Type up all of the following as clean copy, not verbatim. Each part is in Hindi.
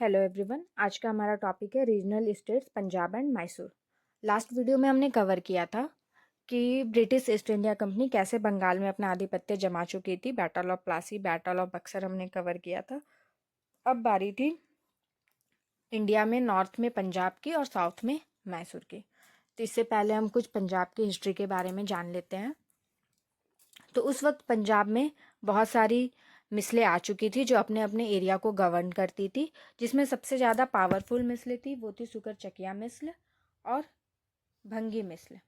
हेलो एवरीवन, आज का हमारा टॉपिक है regional states Punjab and Mysore. Last video में हमने कवर किया था कि ब्रिटिश ईस्ट इंडिया कंपनी कैसे बंगाल में अपना आधिपत्य जमा चुकी थी। Battle of Plassey, battle of Buxar हमने कवर किया था। अब बारी थी इंडिया में नॉर्थ में पंजाब की और साउथ में मैसूर की। तो इससे पहले हम कुछ पंजाब की हिस्ट्री के बारे में जान लेते हैं। तो उस वक्त पंजाब में बहुत सारी मिसलें आ चुकी थी जो अपने अपने एरिया को गवर्न करती थी, जिसमें सबसे ज़्यादा पावरफुल मिसलें थी वो थी सुकर चकिया मिसल और भंगी मिसल।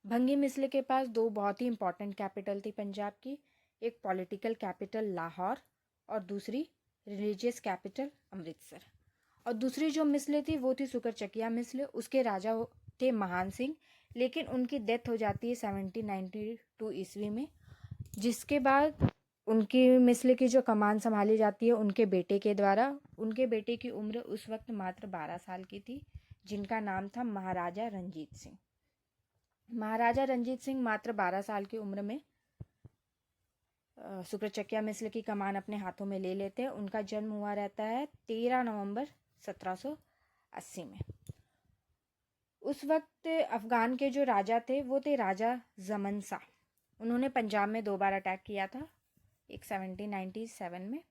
भंगी मिसल के पास दो बहुत ही इंपॉर्टेंट कैपिटल थी पंजाब की, एक पॉलिटिकल कैपिटल लाहौर और दूसरी रिलीजियस कैपिटल अमृतसर। और दूसरी जो मिसलें थी वो थी सुकर चकिया मिसल। उसके राजा थे महान सिंह, लेकिन उनकी डेथ हो जाती है 1792 ईस्वी में, जिसके बाद उनकी मिसल की जो कमान संभाली जाती है उनके बेटे के द्वारा। उनके बेटे की उम्र उस वक्त मात्र 12 साल की थी, जिनका नाम था महाराजा रंजीत सिंह। महाराजा रंजीत सिंह मात्र 12 साल की उम्र में सुक्रचकिया मिसल की कमान अपने हाथों में ले लेते हैं। उनका जन्म हुआ रहता है 13 नवंबर 1780 में। उस वक्त अफगान के जो राजा थे वो थे राजा जमन शाह। उन्होंने पंजाब में दो बार अटैक किया था, एक 1797 में,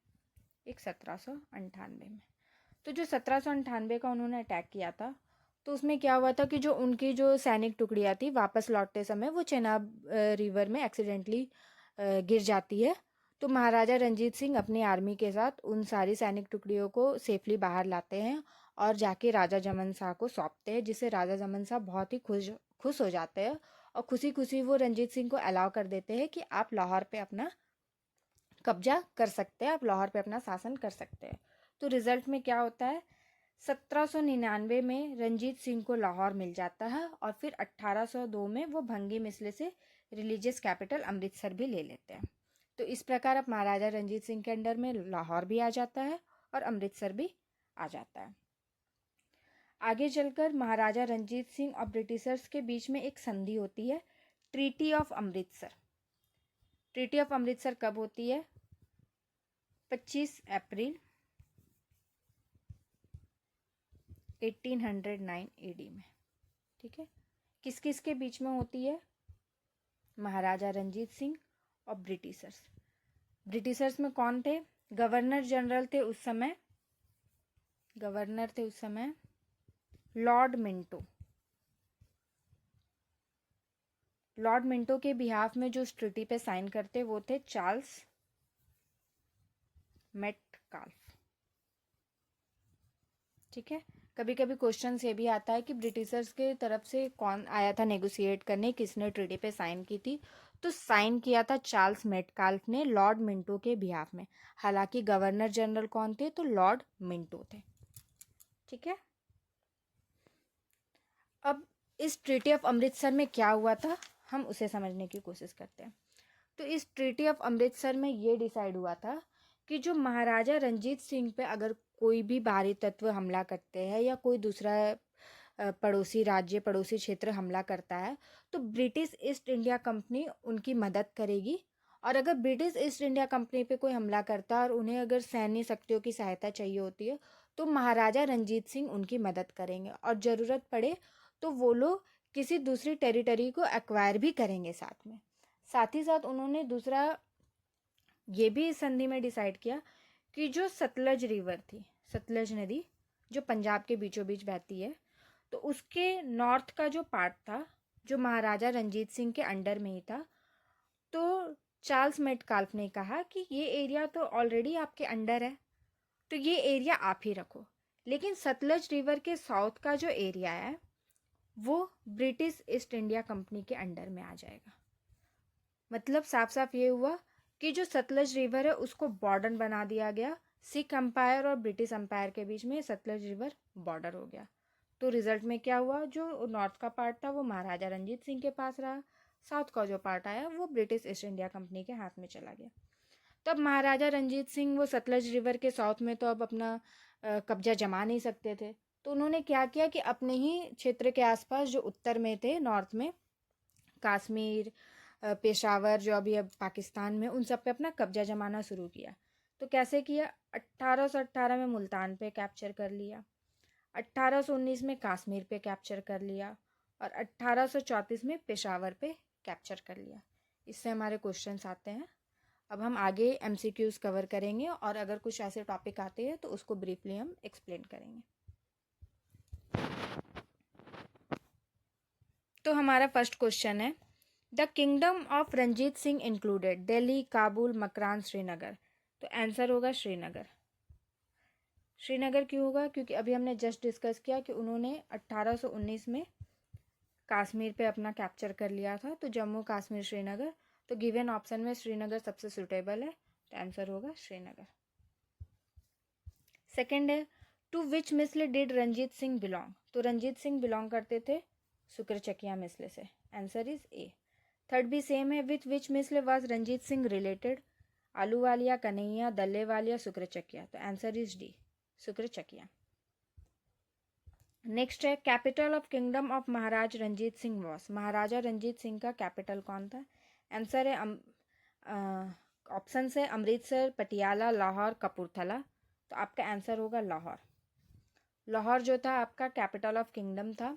एक 1798 में। तो जो 1798 का उन्होंने अटैक किया था तो उसमें क्या हुआ था कि जो उनकी जो सैनिक टुकड़ियाँ थी वापस लौटते समय वो चेनाब रिवर में एक्सीडेंटली गिर जाती है। तो महाराजा रंजीत सिंह अपनी आर्मी के साथ उन सारी सैनिक टुकड़ियों को सेफली बाहर लाते हैं और जाके राजा जमन शाह को सौंपते हैं, जिससे राजा जमन शाह बहुत ही खुश हो जाते हैं और खुशी खुशी वो रंजीत सिंह को अलाउ कर देते हैं कि आप लाहौर पे अपना कब्जा कर सकते हैं, आप लाहौर पे अपना शासन कर सकते हैं। तो रिजल्ट में क्या होता है, 1799 में रंजीत सिंह को लाहौर मिल जाता है और फिर 1802 में वो भंगी मिसले से रिलीजियस कैपिटल अमृतसर भी ले लेते हैं। तो इस प्रकार अब महाराजा रंजीत सिंह के अंडर में लाहौर भी आ जाता है और अमृतसर भी आ जाता है। आगे चलकर महाराजा रंजीत सिंह और ब्रिटिशर्स के बीच में एक संधि होती है, treaty of Amritsar. Treaty of Amritsar कब होती है, 25 अप्रैल 1809 एडी में। ठीक है, किस किस के बीच में होती है, महाराजा रंजीत सिंह और ब्रिटिशर्स। ब्रिटिशर्स में कौन थे, गवर्नर जनरल थे उस समय, गवर्नर थे उस समय लॉर्ड मिंटो। लॉर्ड मिंटो के बिहाफ में जो इस ट्रीटी पे साइन करते वो थे चार्ल्स मेटकाल्फ। ठीक है, कभी कभी क्वेश्चन ये भी आता है कि ब्रिटिशर्स के तरफ से कौन आया था नेगोशिएट करने, किसने ट्रीटी पे साइन की थी। तो साइन किया था चार्ल्स मेटकाल्फ ने लॉर्ड मिंटो के बिहाफ में। हालांकि गवर्नर जनरल कौन थे, तो लॉर्ड मिंटो थे। ठीक है, अब इस ट्रीटी ऑफ अमृतसर में क्या हुआ था हम उसे समझने की कोशिश करते हैं। तो इस ट्रीटी ऑफ अमृतसर में ये डिसाइड हुआ था कि जो महाराजा रंजीत सिंह पे अगर कोई भी बाहरी तत्व हमला करते हैं या कोई दूसरा पड़ोसी राज्य, पड़ोसी क्षेत्र हमला करता है तो ब्रिटिश ईस्ट इंडिया कंपनी उनकी मदद करेगी। और अगर ब्रिटिश ईस्ट इंडिया कंपनी पे कोई हमला करता है और उन्हें अगर सैन्य शक्तियों की सहायता चाहिए होती है तो महाराजा रंजीत सिंह उनकी मदद करेंगे, और ज़रूरत पड़े तो वो लोग किसी दूसरी टेरिटरी को एक्वायर भी करेंगे साथ में। साथ ही साथ उन्होंने दूसरा ये भी इस संधि में डिसाइड किया कि जो सतलज रिवर थी, सतलज नदी जो पंजाब के बीचों बीच बहती है, तो उसके नॉर्थ का जो पार्ट था जो महाराजा रंजीत सिंह के अंडर में ही था, तो चार्ल्स मेटकाल्फ ने कहा कि ये एरिया तो ऑलरेडी आपके अंडर है, तो ये एरिया आप ही रखो, लेकिन सतलज रिवर के साउथ का जो एरिया है वो ब्रिटिश ईस्ट इंडिया कंपनी के अंडर में आ जाएगा। मतलब साफ साफ ये हुआ कि जो सतलज रिवर है उसको बॉर्डर बना दिया गया, सिख अंपायर और ब्रिटिश अंपायर के बीच में सतलज रिवर बॉर्डर हो गया। तो रिजल्ट में क्या हुआ, जो नॉर्थ का पार्ट था वो महाराजा रंजीत सिंह के पास रहा, साउथ का जो पार्ट आया वो ब्रिटिश ईस्ट इंडिया कंपनी के हाथ में चला गया। तब महाराजा रंजीत सिंह वो सतलज रिवर के साउथ में तो अब अपना कब्जा जमा नहीं सकते थे, तो उन्होंने क्या किया कि अपने ही क्षेत्र के आसपास जो उत्तर में थे, नॉर्थ में कश्मीर, पेशावर जो अभी अब पाकिस्तान में, उन सब पे अपना कब्जा जमाना शुरू किया। तो कैसे किया? 1818 में मुल्तान पे कैप्चर कर लिया, 1819 में कश्मीर पे कैप्चर कर लिया और 1834 में पेशावर पे कैप्चर कर लिया। इससे हमारे क्वेश्चंस आते हैं। अब हम आगे एमसीक्यूज कवर करेंगे और अगर कुछ ऐसे टॉपिक आते हैं तो उसको ब्रीफली हम एक्सप्लेन करेंगे। तो हमारा फर्स्ट क्वेश्चन है, the kingdom of Ranjit Singh included Delhi, Kabul, Makran, Srinagar. तो आंसर होगा श्रीनगर। श्रीनगर क्यों होगा? क्योंकि अभी हमने जस्ट डिस्कस किया कि उन्होंने 1819 में कश्मीर पे अपना कैप्चर कर लिया था, तो जम्मू कश्मीर श्रीनगर, तो गिवन ऑप्शन में श्रीनगर सबसे सुटेबल है, तो आंसर होगा श्रीनगर। सेकंड है, टू विच मिसले डिड रंजीत सिंह बिलोंग? तो रंजीत सिंह बिलोंग करते थे शुक्रचकिया मिसले से, आंसर इज ए। थर्ड भी सेम है, with which misl was Ranjit Singh related? Ahluwalia, Kanhaiya, Dallewalia, Sukerchakia, तो answer is D, Sukerchakia. Next है, capital of kingdom of Maharaj Ranjit Singh was. Maharaja Ranjit Singh का कैपिटल कौन था? आंसर है ऑप्शन है अमृतसर, पटियाला, लाहौर, कपूरथला, तो आपका आंसर होगा लाहौर। लाहौर जो था आपका कैपिटल ऑफ किंगडम था,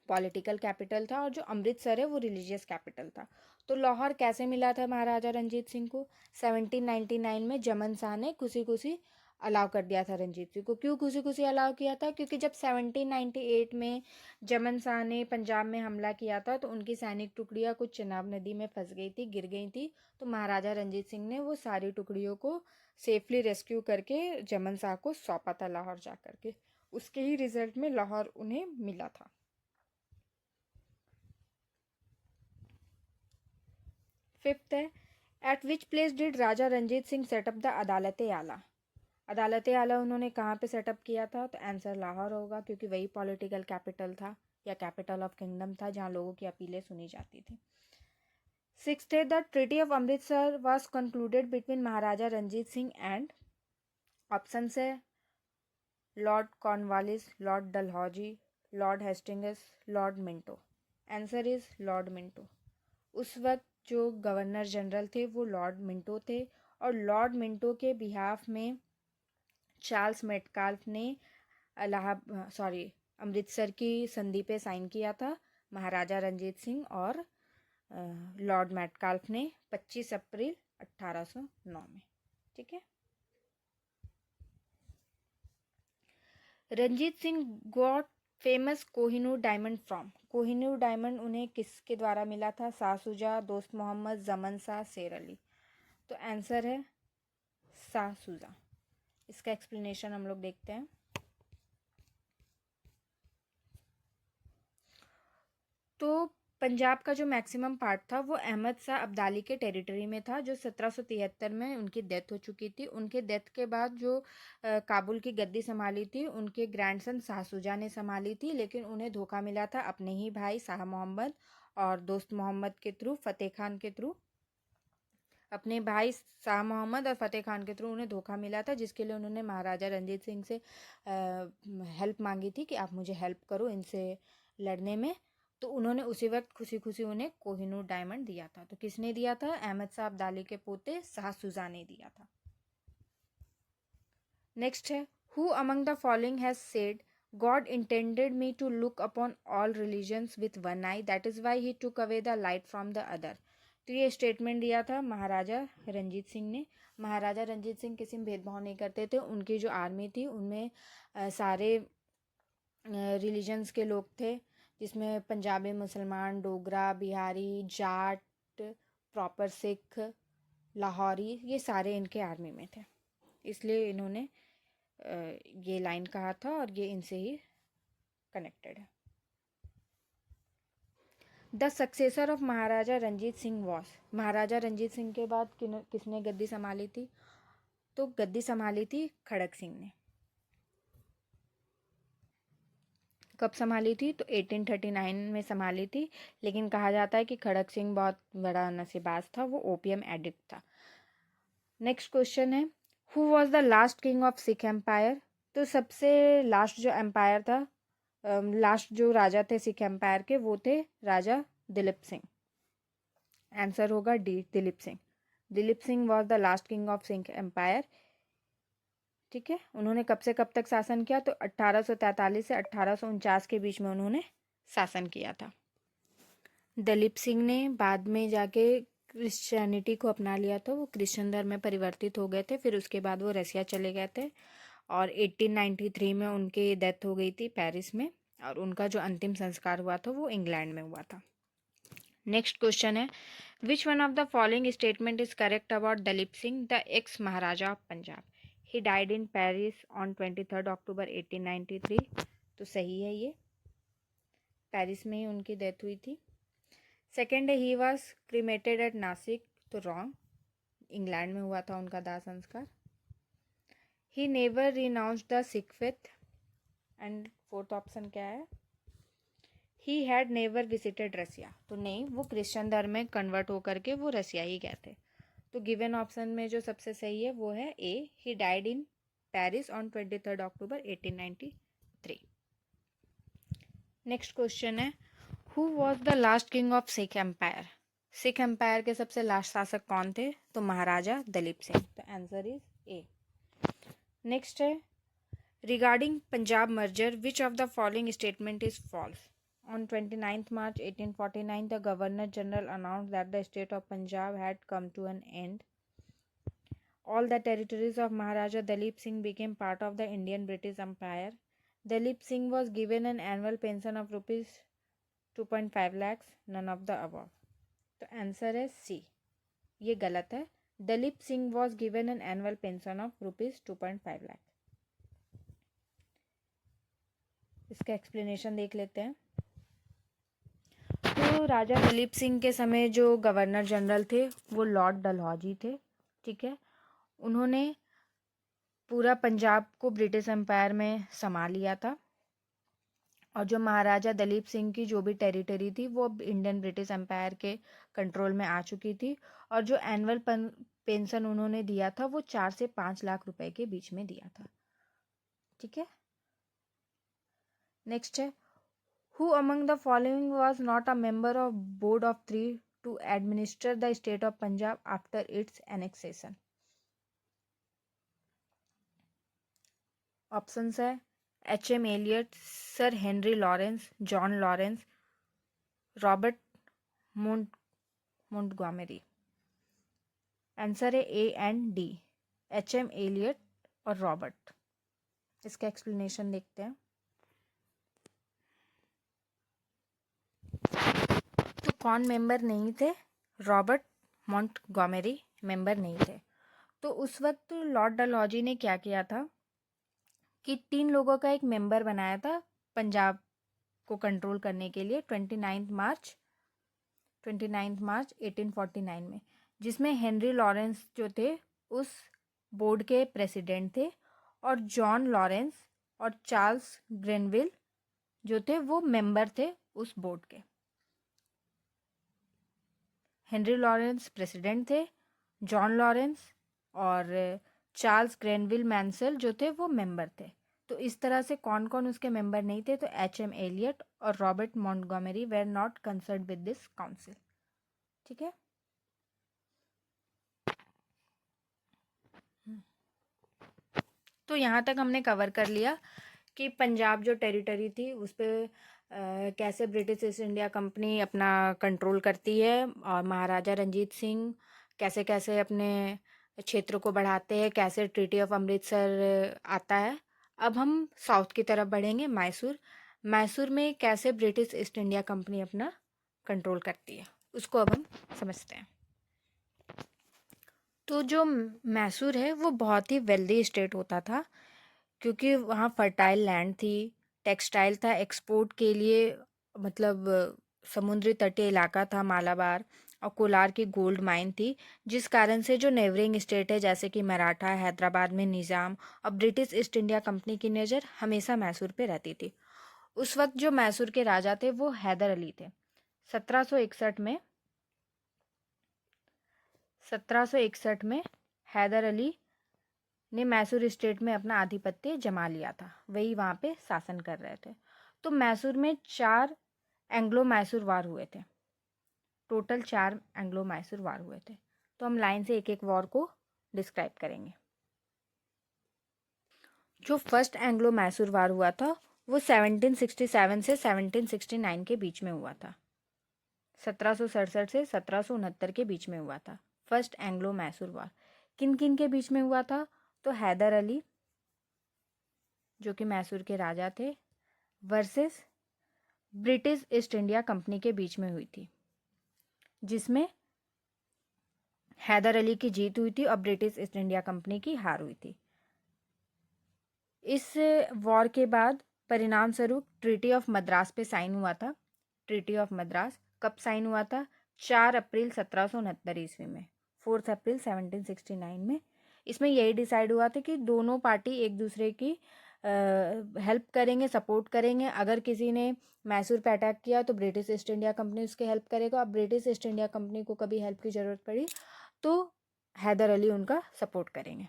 पॉलिटिकल कैपिटल था, और जो अमृतसर है वो रिलीजियस कैपिटल था। तो लाहौर कैसे मिला था महाराजा रंजीत सिंह को? 1799 में जमन शाह ने खुशी खुशी अलाउ कर दिया था रंजीत सिंह को। क्यों खुशी खुशी अलाउ किया था? क्योंकि जब 1798 में जमन शाह ने पंजाब में हमला किया था तो उनकी सैनिक टुकड़ियाँ कुछ चेनाब नदी में फंस गई थी, गिर गई थी, तो महाराजा रंजीत सिंह ने वो सारी टुकड़ियों को सेफली रेस्क्यू करके जमन शाह को सौंपा था लाहौर जा करके। उसके ही रिजल्ट में लाहौर उन्हें मिला था। फिफ्थ है, at which place did Raja Ranjit Singh set up the Adalat Ala? अदालत आला उन्होंने कहाँ पे सेटअप किया था? तो आंसर लाहौर होगा, क्योंकि वही पॉलिटिकल कैपिटल था या कैपिटल ऑफ किंगडम था जहाँ लोगों की अपीलें सुनी जाती थी। सिक्स्थ है, the treaty of Amritsar was concluded between Maharaja Ranjit Singh and, option है Lord Cornwallis, Lord Dalhousie, Lord Hastings, Lord Minto, answer is Lord Minto. उस वक्त जो गवर्नर जनरल थे वो लॉर्ड मिंटो थे, और लॉर्ड मिंटो के बिहाफ में चार्ल्स मेटकाल्फ ने अमृतसर की संधि पे साइन किया था महाराजा रंजीत सिंह और लॉर्ड मेटकाल्फ ने 25 अप्रैल 1809 में। ठीक है। Ranjit Singh got famous Kohinoor diamond from. Kohinoor diamond उन्हें किसके द्वारा मिला था? शाह शुजा, दोस्त मोहम्मद, जमन शाह, शेर अली, तो आंसर है शाह शुजा। इसका एक्सप्लेनेशन हम लोग देखते हैं। तो पंजाब का जो मैक्सिमम पार्ट था वो अहमद शाह अब्दाली के टेरिटरी में था, जो 1773 में उनकी डेथ हो चुकी थी। उनके डेथ के बाद जो काबुल की गद्दी संभाली थी उनके ग्रैंडसन शाह शुजा ने संभाली थी, लेकिन उन्हें धोखा मिला था अपने ही भाई शाह मोहम्मद और दोस्त मोहम्मद के थ्रू, फतेह खान के थ्रू। अपने भाई शाह मोहम्मद और फतेह खान के थ्रू उन्हें धोखा मिला था, जिसके लिए उन्होंने महाराजा रंजीत सिंह से हेल्प मांगी थी कि आप मुझे हेल्प करो इनसे लड़ने में। तो उन्होंने उसी वक्त खुशी खुशी उन्हें कोहिनूर डायमंड दिया था। तो किसने दिया था? अहमद शाह अब्दाली के पोते शाह शुजा ने दिया था। नेक्स्ट है, who among the following has said God intended me to look upon all religions with one eye, that is why he took away the light from the other. तो ये स्टेटमेंट दिया था महाराजा रंजीत सिंह ने। महाराजा रंजीत सिंह किसी में भेदभाव नहीं करते थे। उनकी जो आर्मी थी उनमें सारे रिलीजन्स के लोग थे, जिसमें पंजाबी, मुसलमान, डोगरा, बिहारी, जाट, प्रॉपर सिख, लाहौरी, ये सारे इनके आर्मी में थे। इसलिए इन्होंने ये लाइन कहा था और ये इनसे ही कनेक्टेड है। The successor of Maharaja Ranjit Singh was. Maharaja Ranjit Singh के बाद किसने गद्दी संभाली थी? तो गद्दी संभाली थी खड़क सिंह ने। कब संभाली थी? तो 1839 में संभाली थी, लेकिन कहा जाता है कि खड़क सिंह बहुत बड़ा नसीबाज था, वो ओपियम एडिक्ट था। नेक्स्ट क्वेश्चन है, who was the last king of Sikh empire? तो सबसे लास्ट जो एम्पायर था, लास्ट जो राजा थे सिख एम्पायर के, वो थे राजा दिलीप सिंह। आंसर होगा D, Dilip Singh. Dilip Singh was the last king of Singh empire. ठीक है, उन्होंने कब से कब तक शासन किया? तो 1843 से 1849 के बीच में उन्होंने शासन किया था। दलीप सिंह ने बाद में जाके क्रिश्चियनिटी को अपना लिया था, वो क्रिश्चियन धर्म में परिवर्तित हो गए थे। फिर उसके बाद वो रसिया चले गए थे और 1893 में उनकी डेथ हो गई थी पेरिस में, और उनका जो अंतिम संस्कार हुआ था वो इंग्लैंड में हुआ था। नेक्स्ट क्वेश्चन है, which one of the following statement is correct about Duleep Singh the ex Maharaja of Punjab? He died in Paris on 23 October 1893। तो सही है, ये पेरिस में ही उनकी डेथ हुई थी। सेकेंड है, he was cremated at Nashik. तो रॉन्ग, इंग्लैंड में हुआ था उनका दाह संस्कार। He never renounced the Sikh faith. And fourth option क्या है? He had never visited Russia. तो नहीं, वो क्रिश्चियन धर्म में कन्वर्ट होकर के वो रसिया ही गए थे। तो गिवन ऑप्शन में जो सबसे सही है वो है A, he died in Paris on 23 October 1893। Next question है, who was the last king of Sikh empire? Sikh empire के सबसे लास्ट शासक कौन थे? तो महाराजा दलीप सिंह। तो आंसर इज ए। नेक्स्ट है, regarding Punjab merger which of the following statement is false? On 29th March 1849, the Governor General announced that the state of Punjab had come to an end. All the territories of Maharaja Dalip Singh became part of the Indian British Empire. Dalip Singh was given an annual pension of rupees 2.5 lakhs. None of the above. तो आंसर है सी, ये गलत है। Duleep Singh was given an annual pension of rupees 2.5 lakh. इसका एक्सप्लेनेशन देख लेते हैं। तो राजा दलीप सिंह के समय जो गवर्नर जनरल थे वो लॉर्ड डलहौजी थे। ठीक है, उन्होंने पूरा पंजाब को ब्रिटिश एम्पायर में समा लिया था, और जो महाराजा दलीप सिंह की जो भी टेरिटरी थी वो अब इंडियन ब्रिटिश एम्पायर के कंट्रोल में आ चुकी थी। और जो एनुअल पेंशन उन्होंने दिया था वो 4 से 5 लाख रुपए के बीच में दिया था। ठीक है, नेक्स्ट है, who among the following was not a member of board of 3 to administer the state of Punjab after its annexation? Options है H M. Elliot, sir Henry Lawrence, John Lawrence, Robert Montgomery. Answer है A and D, H M. Elliot और रॉबर्ट। इसका एक्सप्लेनेशन देखते हैं। तो कौन मेंबर नहीं थे? रॉबर्ट मोंटगोमरी मेंबर नहीं थे। तो उस वक्त लॉर्ड डलहौजी ने क्या किया था कि 3 लोगों का एक मेंबर बनाया था पंजाब को कंट्रोल करने के लिए 29 मार्च 1849 में, जिसमें हेनरी लॉरेंस जो थे उस बोर्ड के प्रेसिडेंट थे, और जॉन लॉरेंस और चार्ल्स ग्रेनविल जो थे वो मेंबर थे उस बोर्ड के। हेनरी लॉरेंस प्रेसिडेंट थे, जॉन लॉरेंस और चार्ल्स ग्रेनविल मैंसेल जो थे वो मेंबर थे। तो इस तरह से कौन कौन उसके मेंबर नहीं थे? तो एच.एम. एलियट और Robert Montgomery were not concerned with this council. ठीक है, तो यहाँ तक हमने कवर कर लिया कि पंजाब जो टेरिटरी थी उस पर कैसे ब्रिटिश ईस्ट इंडिया कंपनी अपना कंट्रोल करती है, और महाराजा रंजीत सिंह कैसे कैसे अपने क्षेत्र को बढ़ाते हैं, कैसे ट्रीटी ऑफ अमृतसर आता है। अब हम साउथ की तरफ बढ़ेंगे, मैसूर में कैसे ब्रिटिश ईस्ट इंडिया कंपनी अपना कंट्रोल करती है, उसको अब हम समझते हैं। तो जो मैसूर है वो बहुत ही वेल्दी स्टेट होता था, क्योंकि वहाँ फर्टाइल लैंड थी, टेक्सटाइल था, एक्सपोर्ट के लिए मतलब समुद्री तटीय इलाका था मालाबार, और कोलार की गोल्ड माइन थी, जिस कारण से जो नेबरिंग स्टेट है जैसे कि मराठा, हैदराबाद में निज़ाम और ब्रिटिश ईस्ट इंडिया कंपनी की नज़र हमेशा मैसूर पे रहती थी। उस वक्त जो मैसूर के राजा थे वो हैदर अली थे। 1761 में हैदर अली ने मैसूर स्टेट में अपना आधिपत्य जमा लिया था, वही वहाँ पे शासन कर रहे थे। तो मैसूर में 4 एंग्लो मैसूर वार हुए थे, टोटल 4 एंग्लो मैसूर वार हुए थे। तो हम लाइन से एक एक वॉर को डिस्क्राइब करेंगे। जो फर्स्ट एंग्लो मैसूर वार हुआ था वो 1767 से 1769 के बीच में हुआ था। 1767 से 1769 के बीच में हुआ था फर्स्ट एंग्लो मैसूर वार। किन किन के बीच में हुआ था? तो हैदर अली जो कि मैसूर के राजा थे versus British East India company के बीच में हुई थी, जिसमें हैदर अली की जीत हुई थी और ब्रिटिश ईस्ट इंडिया कंपनी की हार हुई थी। इस वॉर के बाद परिणाम स्वरूप ट्रीटी ऑफ मद्रास पे साइन हुआ था। ट्रीटी ऑफ मद्रास कब साइन हुआ था? 4 अप्रैल 1769 ईस्वी में, 4 अप्रैल 1769 में। इसमें यही डिसाइड हुआ था कि दोनों पार्टी एक दूसरे की हेल्प करेंगे, सपोर्ट करेंगे। अगर किसी ने मैसूर पे अटैक किया तो ब्रिटिश ईस्ट इंडिया कंपनी उसकी हेल्प करेगा, और ब्रिटिश ईस्ट इंडिया कंपनी को कभी हेल्प की ज़रूरत पड़ी तो हैदर अली उनका सपोर्ट करेंगे।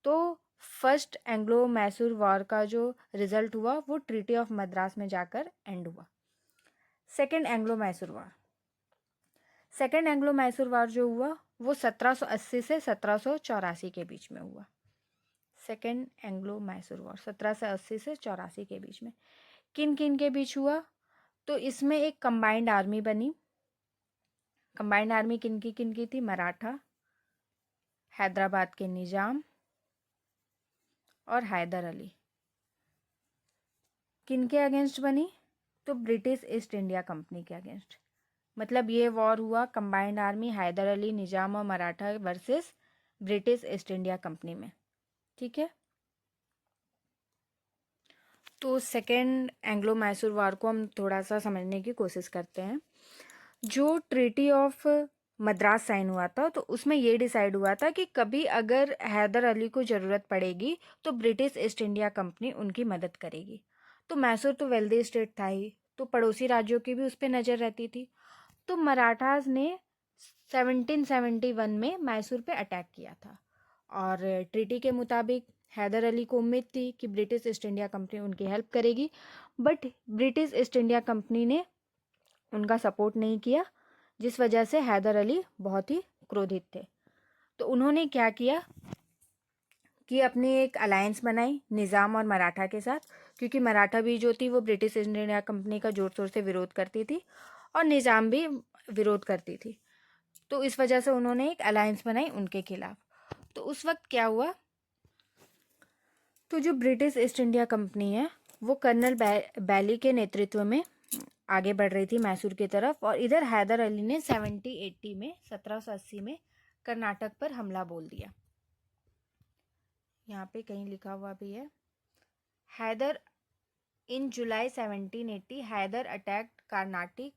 तो फर्स्ट एंग्लो मैसूर वॉर का जो रिजल्ट हुआ वो ट्रीटी ऑफ मद्रास में जाकर एंड हुआ। Second Anglo Mysore war, second Anglo Mysore war जो हुआ वो 1780 से 1784 के बीच में हुआ। सेकेंड एंग्लो मैसूर वॉर 1780 से 84 के बीच में किन किन के बीच हुआ? तो इसमें एक कंबाइंड आर्मी बनी। कंबाइंड आर्मी किन की थी? मराठा, हैदराबाद के निजाम और हैदर अली। किन के अगेंस्ट बनी? तो ब्रिटिश ईस्ट इंडिया कंपनी के अगेंस्ट। मतलब ये वॉर हुआ कंबाइंड आर्मी हैदर अली, निजाम और Maratha versus British East India company में। ठीक है, तो सेकेंड एंग्लो मैसूर वॉर को हम थोड़ा सा समझने की कोशिश करते हैं। जो ट्रीटी ऑफ मद्रास साइन हुआ था तो उसमें ये डिसाइड हुआ था कि कभी अगर हैदर अली को ज़रूरत पड़ेगी तो ब्रिटिश ईस्ट इंडिया कंपनी उनकी मदद करेगी। तो मैसूर तो वेल्दी स्टेट था ही, तो पड़ोसी राज्यों की भी उस पर नज़र रहती थी। तो मराठास ने 1771 में मैसूर पे अटैक किया था, और ट्रीटी के मुताबिक हैदर अली को उम्मीद थी कि ब्रिटिश ईस्ट इंडिया कंपनी उनकी हेल्प करेगी, but British East India company ने उनका सपोर्ट नहीं किया, जिस वजह से हैदर अली बहुत ही क्रोधित थे। तो उन्होंने क्या किया कि अपनी एक अलायंस बनाई निज़ाम और मराठा के साथ, क्योंकि मराठा भी जो थी वो ब्रिटिश ईस्ट इंडिया कंपनी का जोर शोर से विरोध करती थी और निज़ाम भी विरोध करती थी। तो इस वजह से उन्होंने एक अलायंस बनाई उनके खिलाफ। तो उस वक्त क्या हुआ, तो जो ब्रिटिश ईस्ट इंडिया कंपनी है वो कर्नल बैली के नेतृत्व में आगे बढ़ रही थी मैसूर की तरफ, और इधर हैदर अली ने 1780 में कर्नाटक पर हमला बोल दिया। यहाँ पे कहीं लिखा हुआ भी है, Hyder in July 1780 Hyder attacked Karnataka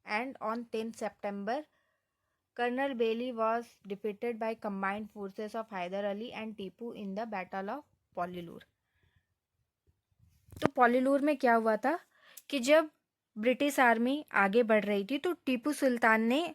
and on 10 September Colonel Bailey was defeated by combined forces of Hyder Ali and Tipu in the Battle of Pollilur। तो पॉलीलूर में क्या हुआ था कि जब ब्रिटिश आर्मी आगे बढ़ रही थी तो टीपू सुल्तान ने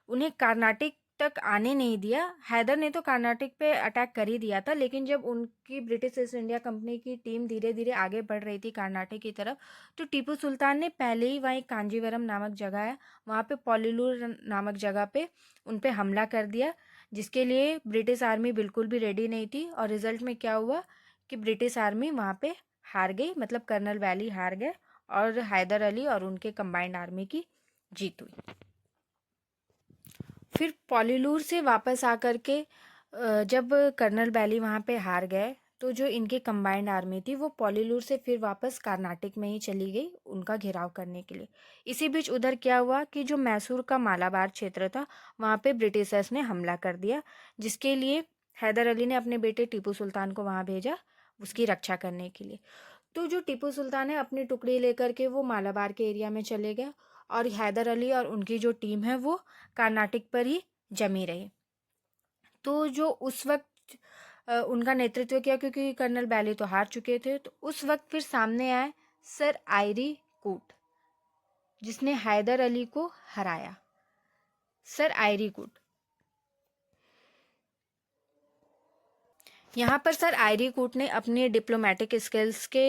उन्हें कर्नाटक तक आने नहीं दिया। हैदर ने तो कर्नाटक पे अटैक कर ही दिया था, लेकिन जब उनकी ब्रिटिश ईस्ट इंडिया कंपनी की टीम धीरे धीरे आगे बढ़ रही थी कर्नाटक की तरफ, तो टीपू सुल्तान ने पहले ही वहाँ कांजीवरम नामक जगह है, वहाँ पे पॉलीलूर नामक जगह पे उन पे हमला कर दिया, जिसके लिए ब्रिटिश आर्मी बिल्कुल भी रेडी नहीं थी। और रिजल्ट में क्या हुआ कि ब्रिटिश आर्मी वहाँ पे हार गई, मतलब कर्नल वैली हार गए और हैदर अली और उनके कंबाइंड आर्मी की जीत हुई। फिर पॉलीलूर से वापस आकर के जब कर्नल बैली वहाँ पे हार गए तो जो इनकी कंबाइंड आर्मी थी वो पॉलीलूर से फिर वापस कर्नाटक में ही चली गई उनका घेराव करने के लिए। इसी बीच उधर क्या हुआ कि जो मैसूर का मालाबार क्षेत्र था वहाँ पे ब्रिटिशर्स ने हमला कर दिया, जिसके लिए हैदर अली ने अपने बेटे टीपू सुल्तान को वहाँ भेजा उसकी रक्षा करने के लिए। तो जो टीपू सुल्तान है अपनी टुकड़ी लेकर के वो मालाबार के एरिया में चले गए, और हैदर अली और उनकी जो टीम है वो कर्नाटक पर ही जमी रही। तो जो उस वक्त उनका नेतृत्व किया, क्योंकि कर्नल बैली तो हार चुके थे, तो उस वक्त फिर सामने आए सर आयरी कूट, जिसने हैदर अली को हराया। सर आयरी कूट यहाँ पर सर आयरी कूट ने अपने डिप्लोमेटिक स्किल्स के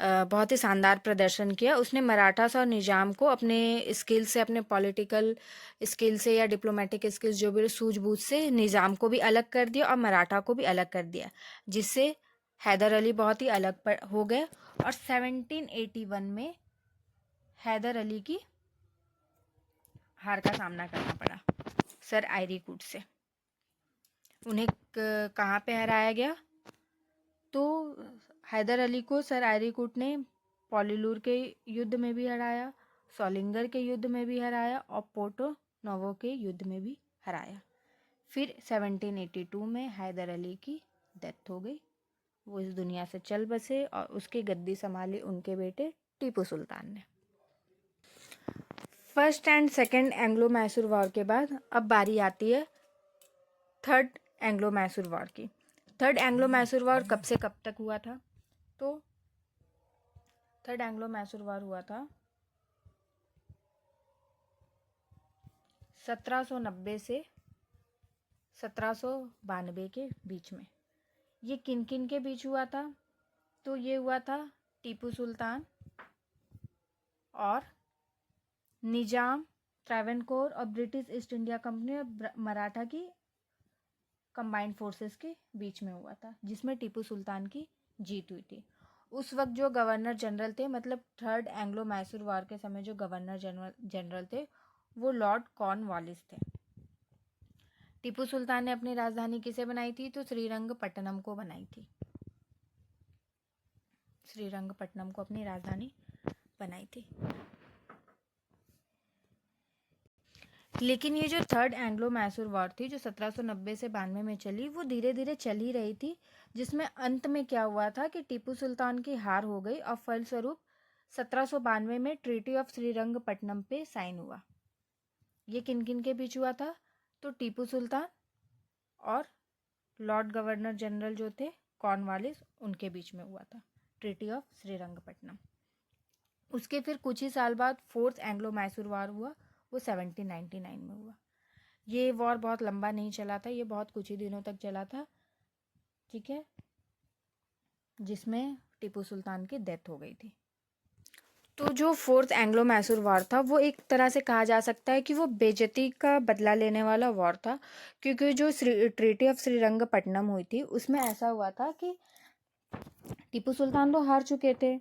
बहुत ही शानदार प्रदर्शन किया। उसने मराठास और निजाम को अपने स्किल से, अपने पॉलिटिकल स्किल से या डिप्लोमेटिक स्किल्स जो भी सूझबूझ से निजाम को भी अलग कर दिया और मराठा को भी अलग कर दिया, जिससे हैदर अली बहुत ही अलग हो गए। और 1781 में हैदर अली की हार का सामना करना पड़ा सर आयरी कूट से। उन्हें कहाँ पे हराया गया? तो हैदर अली को सर आयरी कूट ने पोलिलूर के युद्ध में भी हराया, सोलिंगर के युद्ध में भी हराया और पोर्टो नोवो के युद्ध में भी हराया। फिर 1782 में हैदर अली की डेथ हो गई। वो इस दुनिया से चल बसे और उसकी गद्दी संभाली उनके बेटे टीपू सुल्तान ने। First and second Anglo Mysore war के बाद अब बारी आती है थर्ड एंग्लो मैसूर वॉर की। थर्ड एंग्लो मैसूर वॉर कब से कब तक हुआ था? तो थर्ड एंग्लो मैसूर वॉर हुआ था 1790 से 1792 के बीच में। ये किन किन के बीच हुआ था? तो ये हुआ था टीपू सुल्तान और निजाम, ट्रावनकोर और ब्रिटिश ईस्ट इंडिया कंपनी और मराठा की कंबाइंड फोर्सेस के बीच में हुआ था, जिसमें टीपू सुल्तान की जीत हुई थी। उस वक्त जो गवर्नर जनरल थे, मतलब थर्ड एंग्लो मैसूर वॉर के समय जो गवर्नर जनरल थे वो लॉर्ड कॉर्नवालिस थे। टीपू सुल्तान ने अपनी राजधानी किसे बनाई थी? तो श्रीरंगपट्टनम को बनाई थी। श्रीरंगपट्टनम को अपनी राजधानी बनाई थी। लेकिन ये जो थर्ड एंग्लो मैसूर वॉर थी जो 1790 से 92 में चली, वो धीरे धीरे चल ही रही थी, जिसमें अंत में क्या हुआ था कि टीपू सुल्तान की हार हो गई और फलस्वरूप 1792 में ट्रीटी ऑफ श्रीरंगपट्टनम पे साइन हुआ। ये किन किन के बीच हुआ था? तो टीपू सुल्तान और लॉर्ड गवर्नर जनरल जो थे कॉर्नवालिस, उनके बीच में हुआ था ट्रीटी ऑफ श्रीरंगपट्टनम। उसके फिर कुछ ही साल बाद फोर्थ एंग्लो मैसूर वॉर हुआ, वो 1799 में हुआ। ये वॉर बहुत लंबा नहीं चला था, ये बहुत कुछ ही दिनों तक चला था, ठीक है, जिसमें टीपू सुल्तान की डेथ हो गई थी। तो जो फोर्थ एंग्लो मैसूर वॉर था वो एक तरह से कहा जा सकता है कि वो बेइज्जती का बदला लेने वाला वॉर था, क्योंकि जो ट्रीटी ऑफ श्रीरंगपट्टनम हुई थी उसमें ऐसा हुआ था कि टीपू सुल्तान तो हार चुके थे,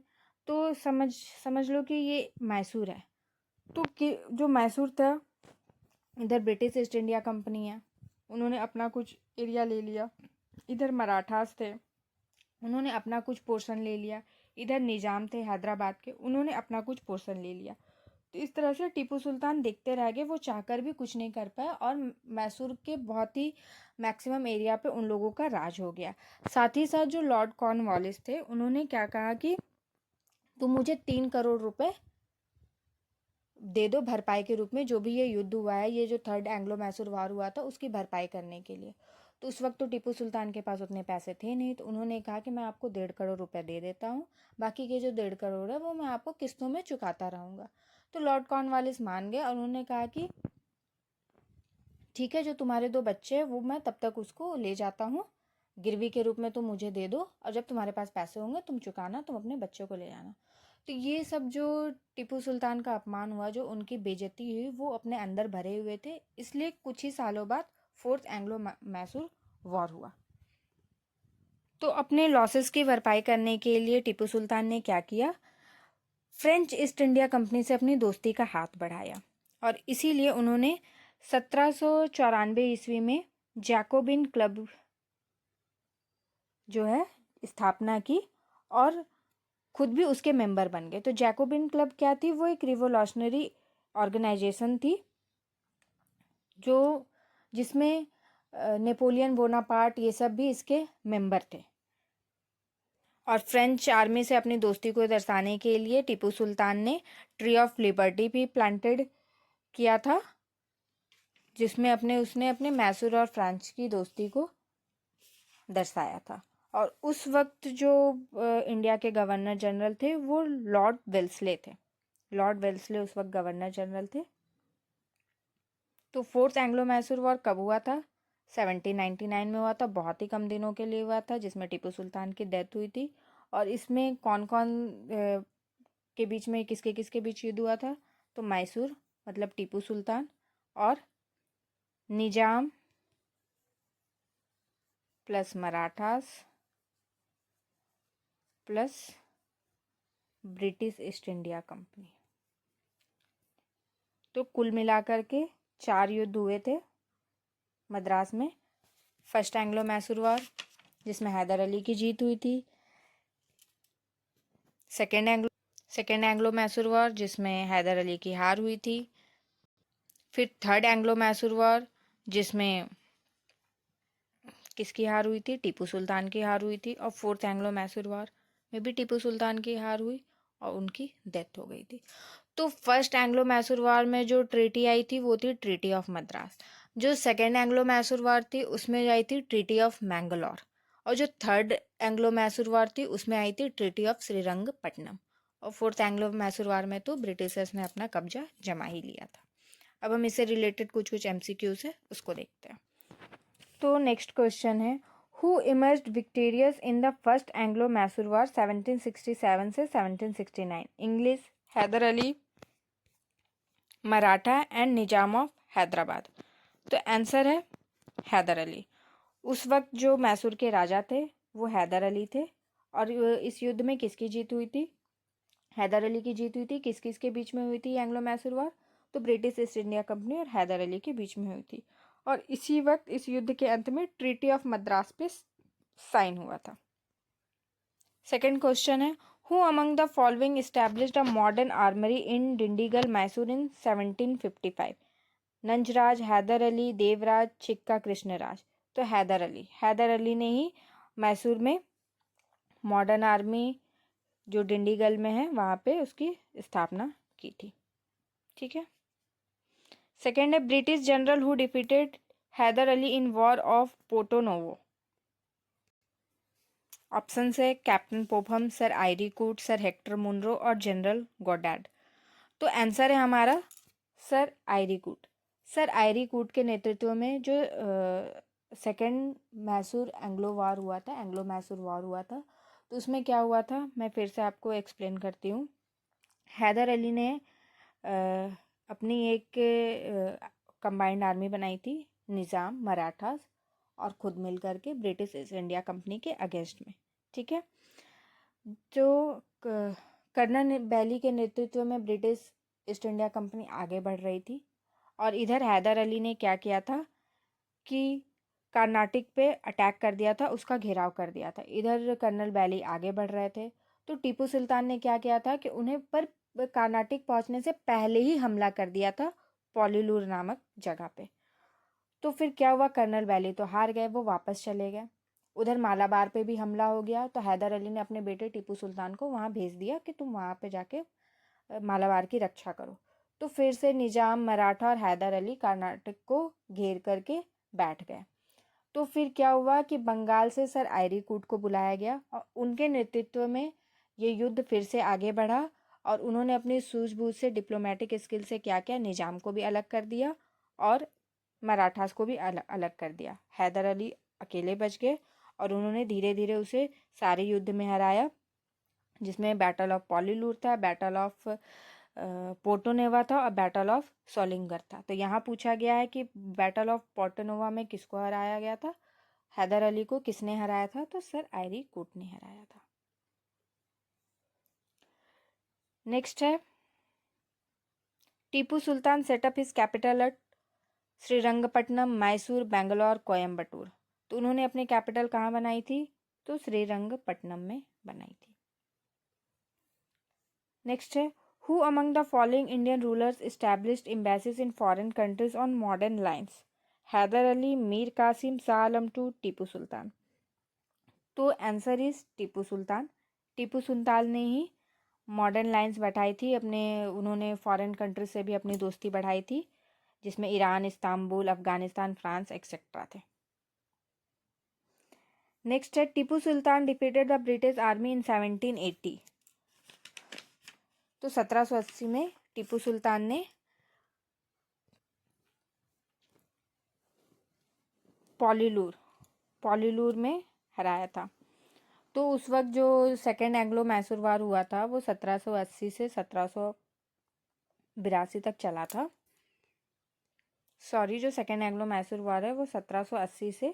तो समझ लो कि ये मैसूर है, तो कि जो मैसूर था, इधर ब्रिटिश ईस्ट इंडिया कंपनी है, उन्होंने अपना कुछ एरिया ले लिया, इधर मराठास थे, उन्होंने अपना कुछ पोर्शन ले लिया, इधर निजाम थे हैदराबाद के, उन्होंने अपना कुछ पोर्शन ले लिया। तो इस तरह से टीपू सुल्तान देखते रह गए, वो चाहकर भी कुछ नहीं कर पाए और मैसूर के बहुत ही मैक्सिमम एरिया पे उन लोगों का राज हो गया। साथ ही साथ जो लॉर्ड कॉर्नवालिस थे, उन्होंने क्या कहा कि तुम मुझे 3 करोड़ रुपए दे दो भरपाई के रूप में, जो भी ये युद्ध हुआ है, ये जो थर्ड एंग्लो मैसूर वॉर हुआ था उसकी भरपाई करने के लिए। तो उस वक्त तो टीपू सुल्तान के पास उतने पैसे थे नहीं, तो उन्होंने कहा कि मैं आपको 1.5 करोड़ रुपए दे देता हूँ, बाकी के जो 1.5 करोड़ है वो मैं आपको किस्तों में चुकाता रहूँगा। तो लॉर्ड कॉर्नवालिस मान गए और उन्होंने कहा कि ठीक है, जो तुम्हारे 2 बच्चे हैं वो मैं तब तक उसको ले जाता हूँ, गिरवी के रूप में तुम मुझे दे दो, और जब तुम्हारे पास पैसे होंगे तुम चुकाना, तुम अपने बच्चों को ले जाना। तो ये सब जो टीपू सुल्तान का अपमान हुआ, जो उनकी बेइज्जती हुई, वो अपने अंदर भरे हुए थे, इसलिए कुछ ही सालों बाद फोर्थ एंग्लो मैसूर वॉर हुआ। तो अपने लॉसेस की भरपाई करने के लिए टीपू सुल्तान ने क्या किया? फ्रेंच ईस्ट इंडिया कंपनी से अपनी दोस्ती का हाथ बढ़ाया और इसीलिए उन्होंने 1794 ईस्वी में जैकोबिन क्लब जो है स्थापना की और खुद भी उसके मेंबर बन गए। तो जैकोबिन क्लब क्या थी? वो एक रिवोल्यूशनरी ऑर्गेनाइजेशन थी जो जिसमें नेपोलियन बोनापार्ट ये सब भी इसके मेंबर थे। और फ्रेंच आर्मी से अपनी दोस्ती को दर्शाने के लिए टीपू सुल्तान ने ट्री ऑफ लिबर्टी भी प्लांटेड किया था, जिसमें उसने अपने मैसूर और फ्रांस की दोस्ती को दर्शाया था। और उस वक्त जो इंडिया के गवर्नर जनरल थे वो लॉर्ड वेल्सले थे। लॉर्ड वेल्सले उस वक्त गवर्नर जनरल थे। तो फोर्थ एंग्लो मैसूर वॉर कब हुआ था? 1799 में हुआ था, बहुत ही कम दिनों के लिए हुआ था, जिसमें टीपू सुल्तान की डेथ हुई थी। और इसमें कौन कौन के बीच में किसके किसके बीच युद्ध हुआ था? तो मैसूर मतलब टीपू सुल्तान और Nizam plus Marathas plus British East India company. तो कुल मिलाकर के 4 युद्ध हुए थे मद्रास में। फर्स्ट एंग्लो मैसूर वॉर, जिसमें हैदर अली की जीत हुई थी। सेकेंड एंग्लो मैसूर वॉर, जिसमें हैदर अली की हार हुई थी। फिर थर्ड एंग्लो मैसूर वॉर, जिसमें किसकी हार हुई थी? टीपू सुल्तान की हार हुई थी। और फोर्थ एंग्लो मैसूर वॉर में भी टीपू सुल्तान की हार हुई और उनकी डेथ हो गई थी। तो फर्स्ट एंग्लो मैसूर वॉर में जो ट्रीटी आई थी वो थी ट्रीटी ऑफ मद्रास। जो सेकेंड एंग्लो मैसूर वॉर थी उसमें आई थी ट्रीटी ऑफ मैंगलोर। और जो थर्ड एंग्लो मैसूर वॉर थी उसमें आई थी ट्रीटी ऑफ श्रीरंगपट्टनम। और फोर्थ एंग्लो मैसूर वॉर में तो ब्रिटिशर्स ने अपना कब्जा जमा ही लिया था। अब हम इससे रिलेटेड कुछ कुछ MCQs है उसको देखते हैं। तो नेक्स्ट क्वेश्चन है, who emerged victorious in the first Anglo Mysore war 1767 से 1769? English, Hyder Ali, Maratha and Nizam of Hyderabad. तो आंसर है हैदर अली। उस वक्त जो मैसूर के राजा थे वो हैदर अली थे। और इस युद्ध में किसकी जीत हुई थी? हैदर अली की जीत हुई थी। किस किस के बीच में हुई थी एंग्लो मैसूर वॉर? तो ब्रिटिश ईस्ट इंडिया कंपनी और हैदर अली के बीच में हुई थी। और इसी वक्त इस युद्ध के अंत में ट्रीटी ऑफ मद्रास पे साइन हुआ था। सेकेंड क्वेश्चन है, who among the following established a modern armory in Dindigul Mysore in 1755? Nanjaraj, Haider Ali, Devaraj, Chikka Krishnaraj. तो हैदर अली ने ही मैसूर में मॉडर्न आर्मी जो डिंडीगल में है वहाँ पे उसकी स्थापना की थी। ठीक है। सेकेंड है, British general who defeated Haider Ali in war of Porto Novo? Option है captain Popham, sir Eyre Coote, sir Hector Munro और जनरल गोडार्ड। तो आंसर है हमारा sir Eyre Coote. Sir Eyre कूट के नेतृत्व में जो second Mysore Anglo Mysore war हुआ था, तो उसमें क्या हुआ था मैं फिर से आपको एक्सप्लेन करती हूँ। हैदर अली ने अपनी एक कंबाइंड आर्मी बनाई थी, निज़ाम, मराठास और खुद मिल करके ब्रिटिश ईस्ट इंडिया कंपनी के अगेंस्ट में। ठीक है। जो कर्नल बैली के नेतृत्व में ब्रिटिश ईस्ट इंडिया कंपनी आगे बढ़ रही थी और इधर हैदर अली ने क्या किया था कि कर्नाटक पे अटैक कर दिया था, उसका घेराव कर दिया था। इधर कर्नल बैली आगे बढ़ रहे थे तो टीपू सुल्तान ने क्या किया था कि उन्हें पर कर्नाटक पहुंचने से पहले ही हमला कर दिया था पोलीलूर नामक जगह पे। तो फिर क्या हुआ, कर्नल बैली तो हार गए, वो वापस चले गए। उधर मालाबार पे भी हमला हो गया तो हैदर अली ने अपने बेटे टीपू सुल्तान को वहाँ भेज दिया कि तुम वहाँ पे जाके मालाबार की रक्षा करो। तो फिर से निजाम, मराठा और हैदर अली कर्नाटक को घेर करके बैठ गए। तो फिर क्या हुआ कि बंगाल से सर आयरी कूट को बुलाया गया और उनके नेतृत्व में ये युद्ध फिर से आगे बढ़ा और उन्होंने अपनी सूझबूझ से, डिप्लोमेटिक स्किल से क्या किया, निजाम को भी अलग कर दिया और मराठास को भी अलग अलग कर दिया। हैदर अली अकेले बच गए और उन्होंने धीरे धीरे उसे सारे युद्ध में हराया, जिसमें बैटल ऑफ पोलीलूर था, बैटल ऑफ पोर्टोनोवा था और बैटल ऑफ सोलिंगर था। तो यहाँ पूछा गया है कि बैटल ऑफ पोर्टोनोवा में किसको हराया गया था? हैदर अली को किसने हराया था? तो सर आयरी कूट ने हराया था। नेक्स्ट है, Tipu Sultan set up his capital at Srirangapatnam, Mysore, Bangalore, Coimbatore. तो उन्होंने अपनी कैपिटल कहाँ बनाई थी? तो श्रीरंगपट्टनम में बनाई थी। नेक्स्ट है, who among the following Indian rulers established embassies in foreign countries on modern lines? Haider Ali, Mir Qasim, Shah Alam two, Tipu Sultan. तो आंसर इज टीपू सुल्तान। टीपू सुल्तान ने ही मॉडर्न लाइन्स बैठाई थी अपने, उन्होंने फॉरेन कंट्री से भी अपनी दोस्ती बढ़ाई थी, जिसमें Iran, Istanbul, Afghanistan, France etcetera थे। नेक्स्ट है, Tipu Sultan defeated the British army in 1780। तो 1780 में टीपू सुल्तान ने पॉलीलूर में हराया था। तो उस वक्त जो सेकेंड एंग्लो मैसूर वार हुआ था वो 1780 से 1782 तक चला था। जो सेकेंड एंग्लो मैसूर वार है वो 1780 से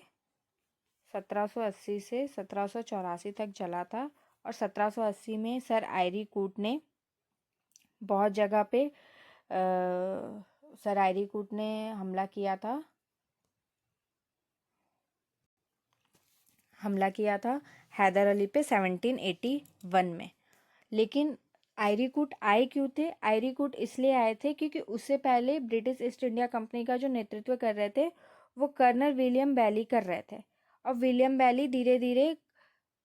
1784 तक चला था। और 1780 में सर आयरी कूट ने बहुत जगह पे हमला किया था हैदर अली पे 1781 में। लेकिन आयरी कूट आए क्यों थे? आयरी कूट इसलिए आए थे क्योंकि उससे पहले ब्रिटिश ईस्ट इंडिया कंपनी का जो नेतृत्व कर रहे थे वो कर्नल विलियम बैली कर रहे थे। और विलियम बैली धीरे धीरे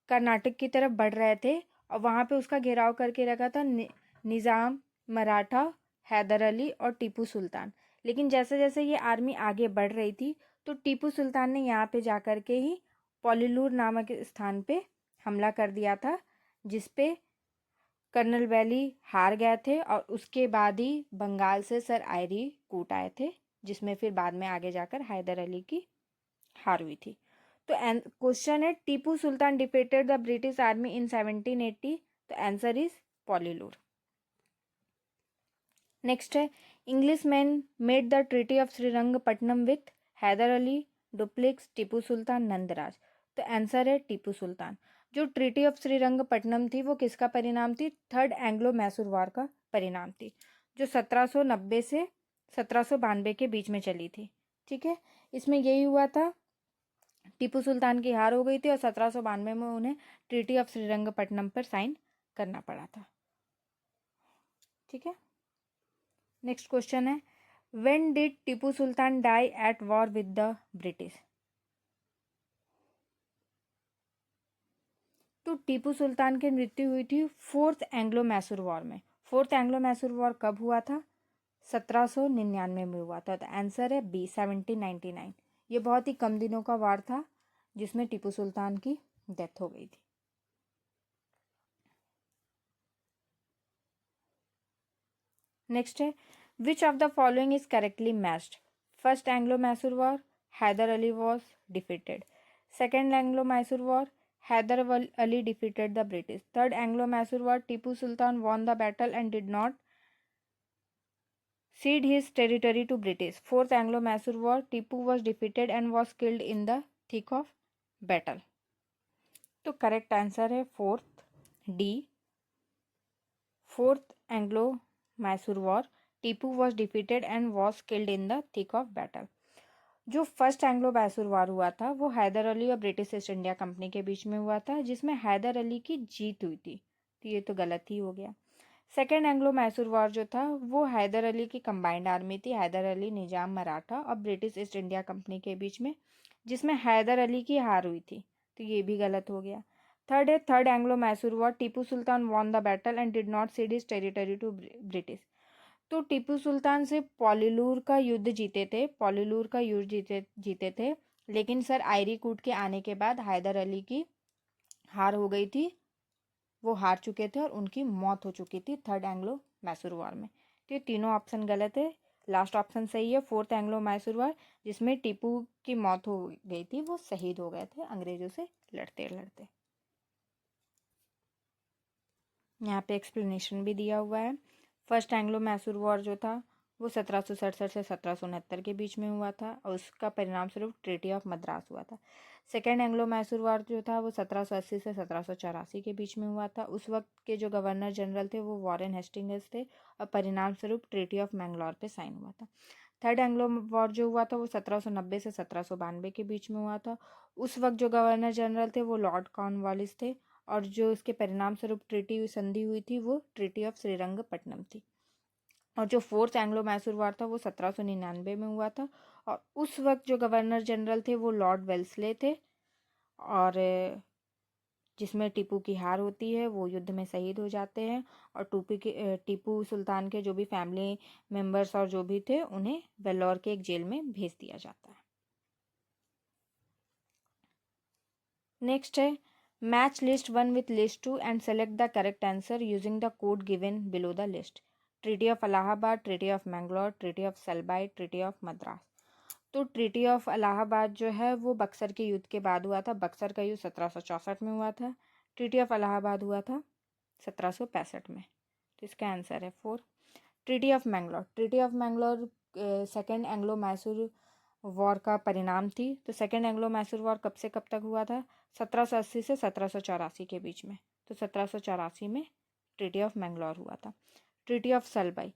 कर्नाटक की तरफ बढ़ रहे थे और वहाँ पे उसका घेराव करके रखा था निज़ाम, मराठा, हैदर अली और टीपू सुल्तान। लेकिन जैसे जैसे ये आर्मी आगे बढ़ रही थी तो टीपू सुल्तान ने यहाँ पे जा कर के ही पॉलीलूर नामक स्थान पे हमला कर दिया था, जिसपे कर्नल वैली हार गए थे। और उसके बाद ही बंगाल से सर आयरी कूट आए थे, जिसमें फिर बाद में आगे जाकर हैदर अली की हार हुई थी। तो क्वेश्चन है, Tipu Sultan defeated the British army in 1780। तो आंसर इज पॉलीलूर। नेक्स्ट है, English man made the treaty of Srirangapatnam with Haider Ali, Dupleix, Tipu Sultan, Nandraj. तो आंसर है टीपू सुल्तान। जो ट्रीटी ऑफ श्रीरंगपट्टनम थी वो किसका परिणाम थी? थर्ड एंग्लो मैसूर वार का परिणाम थी, जो 1790 से 1792 के बीच में चली थी। ठीक है, इसमें यही हुआ था, टीपू सुल्तान की हार हो गई थी और 1792 में उन्हें ट्रीटी ऑफ श्रीरंगपट्टनम पर साइन करना पड़ा था। ठीक है, नेक्स्ट क्वेश्चन है, when did Tipu Sultan die at war with the British? तो टीपू सुल्तान की मृत्यु हुई थी फोर्थ एंग्लो मैसूर वॉर में। फोर्थ एंग्लो मैसूर वॉर कब हुआ था? 1799 में हुआ था। तो आंसर है बी, 1799। ये बहुत ही कम दिनों का वार था जिसमें टीपू सुल्तान की डेथ हो गई थी। नेक्स्ट है, which of the following is correctly matched? First Anglo Mysore war, Hyder Ali was defeated. Second Anglo Mysore war, Hyder Ali defeated the British. Third Anglo Mysore war, Tipu Sultan won the battle and did not cede his territory to British. Fourth Anglo-Mysore War, Tipu was defeated and was killed in the thick of battle. तो करेक्ट आंसर है fourth, D, fourth Anglo Mysore war, Tipu was defeated and was killed in the thick of battle. जो फर्स्ट एंग्लो मैसूर वॉर हुआ था वो हैदर अली और ब्रिटिश ईस्ट इंडिया कंपनी के बीच में हुआ था, जिसमें हैदर अली की जीत हुई थी। तो ये तो गलत ही हो गया। सेकेंड एंग्लो मैसूर वॉर जो था वो हैदर अली की कंबाइंड आर्मी थी, हैदर अली, निजाम, मराठा और ब्रिटिश ईस्ट इंडिया कंपनी के बीच में, जिसमें हैदर अली की हार हुई थी। तो ये भी गलत हो गया। थर्ड है, third Anglo Mysore war, Tipu Sultan won the battle and did not cede his territory to British. तो टीपू सुल्तान से पॉलीलूर का युद्ध जीते थे, लेकिन सर आयरी कूट के आने के बाद हैदर अली की हार हो गई थी, वो हार चुके थे और उनकी मौत हो चुकी थी थर्ड एंग्लो मैसूर वॉर में। तो ये तीनों ऑप्शन गलत है, लास्ट ऑप्शन सही है, फोर्थ एंग्लो मैसूर वॉर, जिसमें टीपू की मौत हो गई थी, वो शहीद हो गए थे अंग्रेजों से लड़ते लड़ते। यहाँ पे एक्सप्लेनेशन भी दिया हुआ है। फर्स्ट एंग्लो मैसूर वॉर जो था वो 1767 से 1769 के बीच में हुआ था और उसका परिणाम स्वरूप ट्रीटी ऑफ मद्रास हुआ था। सेकेंड एंग्लो मैसूर वॉर जो था वो 1780 से 1784 के बीच में हुआ था। उस वक्त के जो गवर्नर जनरल थे वो वॉरेन हेस्टिंग्स थे और परिणाम स्वरूप ट्रीटी ऑफ मैंगलोर पे साइन हुआ था। थर्ड एंग्लो वॉर जो हुआ था वो 1790 से 1792 के बीच में हुआ था। उस वक्त जो गवर्नर जनरल थे वो लॉर्ड कॉर्नवालिस थे और जो उसके परिणाम स्वरूप ट्रीटी संधि हुई थी वो ट्रीटी ऑफ श्रीरंगपट्टनम थी। और जो फोर्थ एंग्लो मैसूर वॉर था वो 1799 में हुआ था और उस वक्त जो गवर्नर जनरल थे वो लॉर्ड वेल्सले थे और जिसमें टीपू की हार होती है, वो युद्ध में शहीद हो जाते हैं और टीपू सुल्तान के जो भी फैमिली मेंबर्स और जो भी थे उन्हें वेल्लोर के एक जेल में भेज दिया जाता है। नेक्स्ट है, match list 1 with list 2 and select the correct answer using the code given below the list. Treaty of Allahabad, treaty of Mangalore, treaty of Salbai, treaty of Madras. तो ट्रीटी ऑफ इलाहाबाद जो है वो बक्सर के युद्ध के बाद हुआ था। बक्सर का युद्ध 1764 में हुआ था। ट्रीटी ऑफ इलाहाबाद हुआ था 1765 में। तो इसका आंसर है 4। Treaty of Mangalore. Treaty of Mangalore second Anglo Mysore war का परिणाम थी। तो सेकेंड एंग्लो मैसूर वॉर कब से कब तक हुआ था? 1780 से 1784 के बीच में। तो 1784 में ट्रीटी ऑफ मैंगलोर हुआ था। Treaty of Salbai.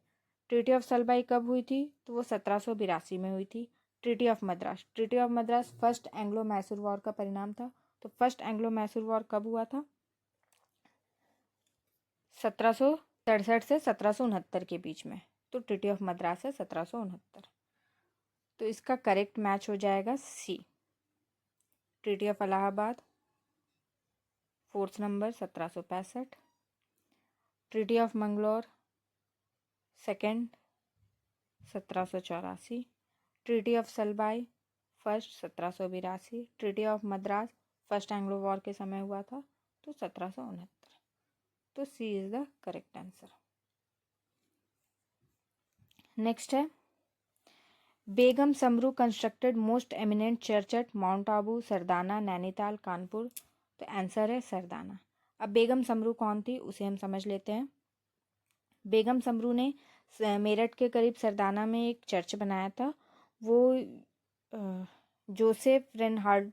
Treaty of Salbai कब हुई थी? तो वो 1782 में हुई थी। Treaty of Madras. Treaty of Madras first Anglo Mysore war का परिणाम था। तो फर्स्ट एंग्लो मैसूर वॉर कब हुआ था? 1767 से 1769 के बीच में। तो ट्रीटी ऑफ मद्रास है 1769। तो इसका करेक्ट मैच हो जाएगा C. Treaty of Allahabad 4th number 1765। Treaty of Mangalore second 1784। Treaty of Salbai first 1782। Treaty of Madras first Anglo war के समय हुआ था तो 1769। तो C is the correct answer. Next है Begum Samru constructed most eminent church at mount Abu, Sardhana, Nainital, Kanpur. तो आंसर है सरदाना। अब बेगम समरू कौन थी उसे हम समझ लेते हैं। बेगम समरू ने मेरठ के करीब सरदाना में एक चर्च बनाया था। वो जोसेफ रेनहार्ड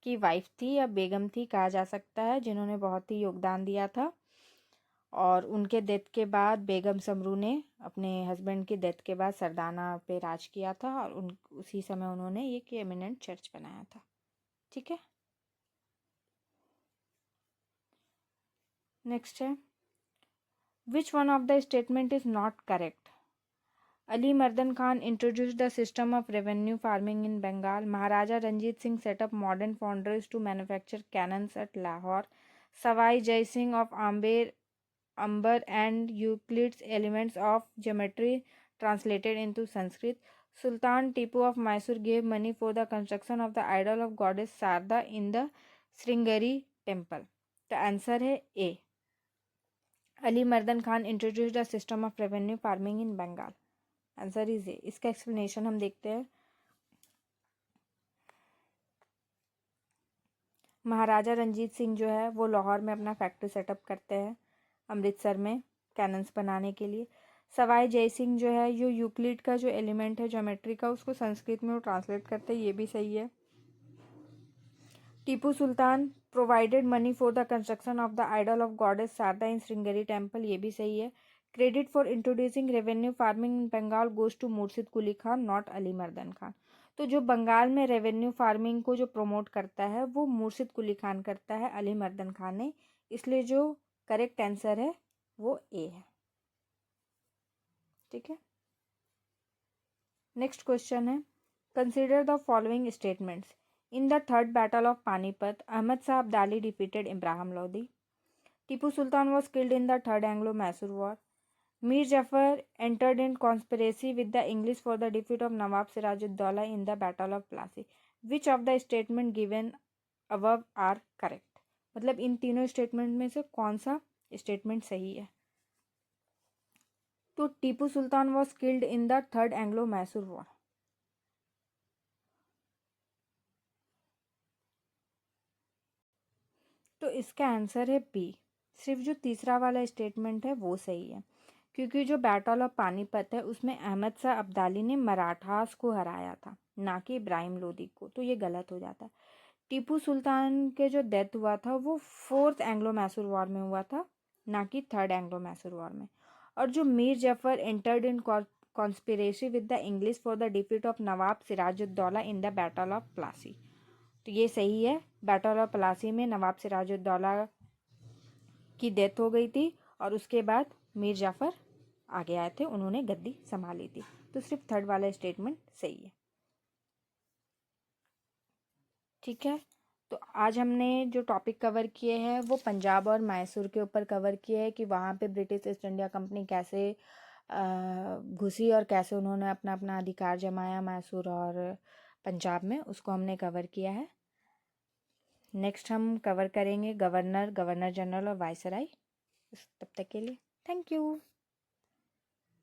की वाइफ थी या बेगम थी कहा जा सकता है, जिन्होंने बहुत ही योगदान दिया था। और उनके डेथ के बाद बेगम समरू ने अपने हस्बैंड की डेथ के बाद सरदाना पे राज किया था और उसी समय उन्होंने एक एमिनेंट चर्च बनाया था। ठीक है। नेक्स्ट है which one of the statement is not correct? Ali Mardan Khan introduced the system of revenue farming in Bengal. Maharaja Ranjit Singh set up modern foundries to manufacture cannons at Lahore. Savai Jai Singh of Amber and Euclid's elements of geometry translated into Sanskrit. Sultan Tipu of Mysore gave money for the construction of the idol of goddess Sarda in the Sringeri temple. The answer है A. Ali Mardan Khan introduced a system of revenue farming in Bengal. Answer is ए। इसका एक्सप्लेनेशन हम देखते हैं। महाराजा रंजीत सिंह जो है वो लाहौर में अपना फैक्ट्री सेटअप करते हैं अमृतसर में कैनन्स बनाने के लिए। सवाई जय सिंह जो है यो यूक्लिड का जो एलिमेंट है ज्योमेट्री का उसको संस्कृत में वो ट्रांसलेट करते हैं, ये भी सही है। Tipu Sultan provided money for the construction of the idol of goddess Sharada in Sringeri temple, ये भी सही है। Credit for introducing revenue farming in Bengal goes to Murshid Quli Khan not Ali मर्दन खान। तो जो बंगाल में रेवेन्यू फार्मिंग को जो प्रमोट करता है वो मुर्शिद कुली खान करता है, अली मर्दन खान ने। इसलिए जो करेक्ट आंसर है वो ए है। ठीक है। नेक्स्ट क्वेश्चन है consider the following statements. In the third battle of Panipat Ahmad Shah Abdali defeated Ibrahim Lodi. Tipu Sultan was killed in the third Anglo Mysore war. Mir Jafar entered in conspiracy with the English for the defeat of Nawab Sirajuddaulah in the Battle of Plassey. Which of the statement given above are correct? मतलब इन तीनों स्टेटमेंट में से कौन सा स्टेटमेंट सही है? तो Tipu Sultan was killed in the third Anglo Mysore war. तो इसका आंसर है बी। सिर्फ जो तीसरा वाला स्टेटमेंट है वो सही है, क्योंकि जो बैटल ऑफ पानीपत है उसमें अहमद शाह अब्दाली ने मराठास को हराया था, ना कि इब्राहिम लोदी को। तो ये गलत हो जाता है। टीपू सुल्तान के जो डेथ हुआ था वो 4th एंग्लो मैसूर वॉर में हुआ था, ना कि 3rd एंग्लो मैसूर वॉर में। और जो Mir Jafar entered in conspiracy with the English for the defeat of Nawab Sirajuddaula in the battle of Plassey. तो ये सही है। बैटल ऑफ प्लासी में नवाब सिराजुद्दौला की डेथ हो गई थी और उसके बाद मीर जाफ़र आगे आए थे, उन्होंने गद्दी संभाली थी। तो सिर्फ 3rd वाला स्टेटमेंट सही है। ठीक है। तो आज हमने जो टॉपिक कवर किए हैं वो पंजाब और मैसूर के ऊपर कवर किए हैं कि वहाँ पे ब्रिटिश ईस्ट इंडिया कंपनी कैसे घुसी और कैसे उन्होंने अपना अपना अधिकार जमाया मैसूर और पंजाब में, उसको हमने कवर किया है। नेक्स्ट हम कवर करेंगे गवर्नर जनरल और वायसराय। तब तक के लिए थैंक यू।